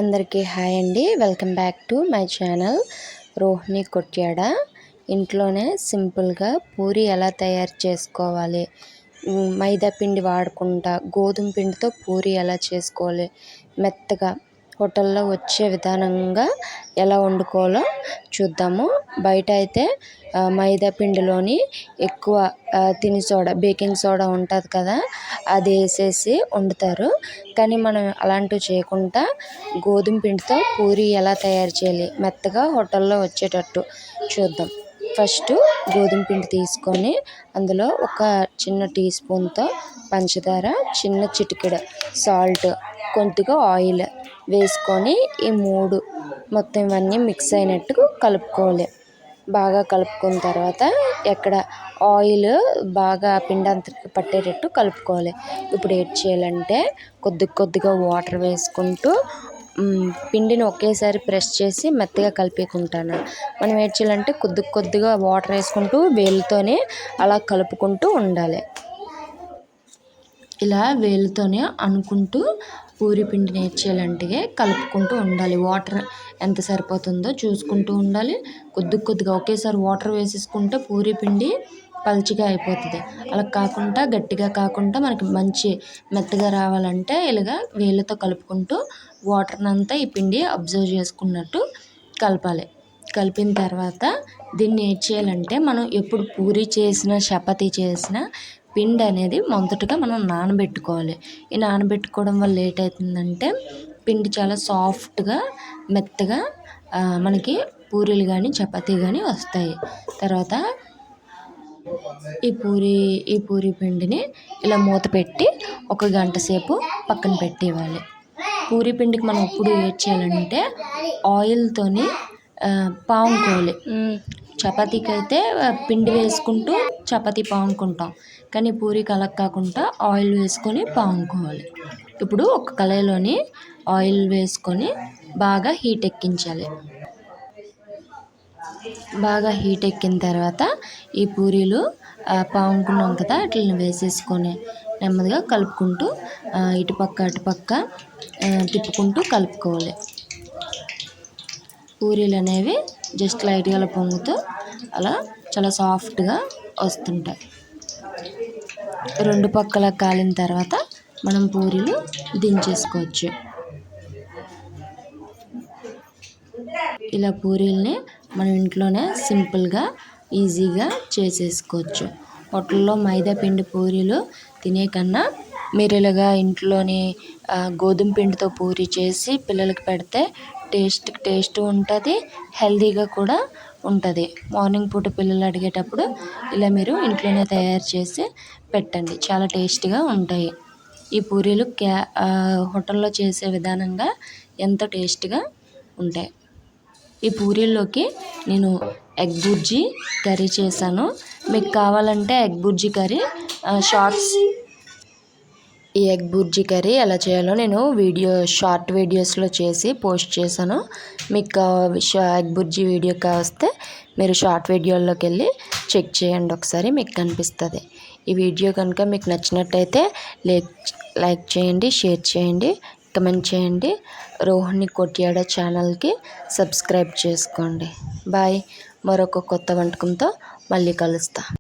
అందరికీ హాయ్ అండి. Welcome back to my channel Rohini Kotyada. ఇంట్లోనే సింపుల్గా పూరి ఎలా తయారు చేసుకోవాలి, మైదా పిండి వాడకుండా గోధుమ పిండితో పూరి ఎలా చేసుకోవాలి, మెత్తగా హోటల్లో వచ్చే విధానంగా ఎలా వండుకోవాలో చూద్దాము. బయట అయితే మైదా పిండిలోని ఎక్కువ తిని సోడా, బేకింగ్ సోడా ఉంటుంది కదా, అది వేసేసి వండుతారు. కానీ మనం అలాంటివి చేయకుండా గోధుమ పిండితో పూరి ఎలా తయారు చేయాలి, మెత్తగా హోటల్లో వచ్చేటట్టు చూద్దాం. ఫస్ట్ గోధుమ పిండి తీసుకొని అందులో ఒక చిన్న టీ స్పూన్తో పంచదార, చిన్న చిటికెడు సాల్ట్, కొద్దిగా ఆయిల్ వేసుకొని ఈ మూడు మొత్తం ఇవన్నీ మిక్స్ అయినట్టు కలుపుకోవాలి. బాగా కలుపుకున్న తర్వాత ఎక్కడ ఆయిల్ బాగా పిండి అంతటికి పట్టేటట్టు కలుపుకోవాలి. ఇప్పుడు ఏం చేయాలంటే కొద్దిగా వాటర్ వేసుకుంటూ పిండిని ఒకేసారి ప్రెస్ చేసి మెత్తగా కలిపేకుంటాను. మనం ఏం చేయాలంటే కొద్దిగా వాటర్ వేసుకుంటూ వేలుతోనే అలా కలుపుకుంటూ ఉండాలి. ఇలా వేలుతోనే అనుకుంటూ పూరి పిండిని ఏం చేయాలంటే కలుపుకుంటూ ఉండాలి. వాటర్ ఎంత సరిపోతుందో చూసుకుంటూ ఉండాలి. కొద్దిగా ఒకేసారి వాటర్ వేసేసుకుంటే పూరి పిండి పలుచగా అయిపోతుంది. అలా కాకుండా గట్టిగా కాకుండా మనకి మంచి మెత్తగా రావాలంటే ఇలాగా వేళ్ళతో కలుపుకుంటూ వాటర్ని అంతా ఈ పిండి అబ్జర్వ్ చేసుకున్నట్టు కలపాలి. కలిపిన తర్వాత దీన్ని ఏం చేయాలంటే మనం ఎప్పుడు పూరి చేసినా చపాతీ చేసినా పిండి అనేది మొదటగా మనం నానబెట్టుకోవాలి. ఈ నానబెట్టుకోవడం వల్ల లేట్ అవుతుందంటే పిండి చాలా సాఫ్ట్గా మెత్తగా మనకి పూరీలు కానీ చపాతీ కానీ వస్తాయి. తర్వాత ఈ పూరి పిండిని ఇలా మూత పెట్టి ఒక గంట సేపు పక్కన పెట్టేయాలి. పూరి పిండికి మనం ఎప్పుడు ఏం చేయాలంటే ఆయిల్తోని పాముకోవాలి. చపాతీకి అయితే పిండి వేసుకుంటూ చపాతీ పాముకుంటాం, కానీ పూరికి అలా కాకుండా ఆయిల్ వేసుకొని పాముకోవాలి. ఇప్పుడు ఒక కళాయిలోని ఆయిల్ వేసుకొని బాగా హీట్ ఎక్కించాలి. బాగా హీట్ ఎక్కిన తర్వాత ఈ పూరీలు పాముకున్నాం కదా, వాటిని వేసేసుకొని నెమ్మదిగా కలుపుకుంటూ ఇటుపక్క తిప్పుకుంటూ కలుపుకోవాలి. పూరీలు అనేవి జస్ట్ లైట్గా అలా పొంగుతూ అలా చాలా సాఫ్ట్గా వస్తుంటాయి. రెండు పక్కల కాలిన తర్వాత మనం పూరీలు దించేసుకోవచ్చు. ఇలా పూరీల్ని మనం ఇంట్లోనే సింపుల్గా ఈజీగా చేసేసుకోవచ్చు. హోటల్లో మైదా పిండి పూరీలు తినే కన్నా మీరు ఇలాగా ఇంట్లోని గోధుమ పిండితో పూరి చేసి పిల్లలకి పెడితే టేస్ట్ ఉంటుంది, హెల్తీగా కూడా ఉంటుంది. మార్నింగ్ పూట పిల్లలు అడిగేటప్పుడు ఇలా మీరు ఇంట్లోనే తయారు చేసి పెట్టండి, చాలా టేస్టీగా ఉంటాయి. ఈ పూరీలు హోటల్లో చేసే విధానంగా ఎంతో టేస్ట్గా ఉంటాయి. ఈ పూరీల్లోకి నేను ఎగ్ బుర్జీ కర్రీ చేశాను. మీకు కావాలంటే ఎగ్ బుర్జీ కర్రీ షార్ట్స్, ఈ ఎగ్ బుర్జీ కర్రీ ఎలా చేయాలో నేను షార్ట్ వీడియోస్లో చేసి పోస్ట్ చేశాను. మీకు ఎగ్ బుర్జీ వీడియో కావస్తే మీరు షార్ట్ వీడియోలోకి వెళ్ళి చెక్ చేయండి, ఒకసారి మీకు కనిపిస్తుంది. ఈ వీడియో కనుక మీకు నచ్చినట్టయితే లైక్ చేయండి, షేర్ చేయండి, కమెంట్ చేయండి. రోహిణి కొట్యాడ ఛానల్కి సబ్స్క్రైబ్ చేసుకోండి. బాయ్. మరొక కొత్త వంటకంతో మళ్ళీ కలుస్తా.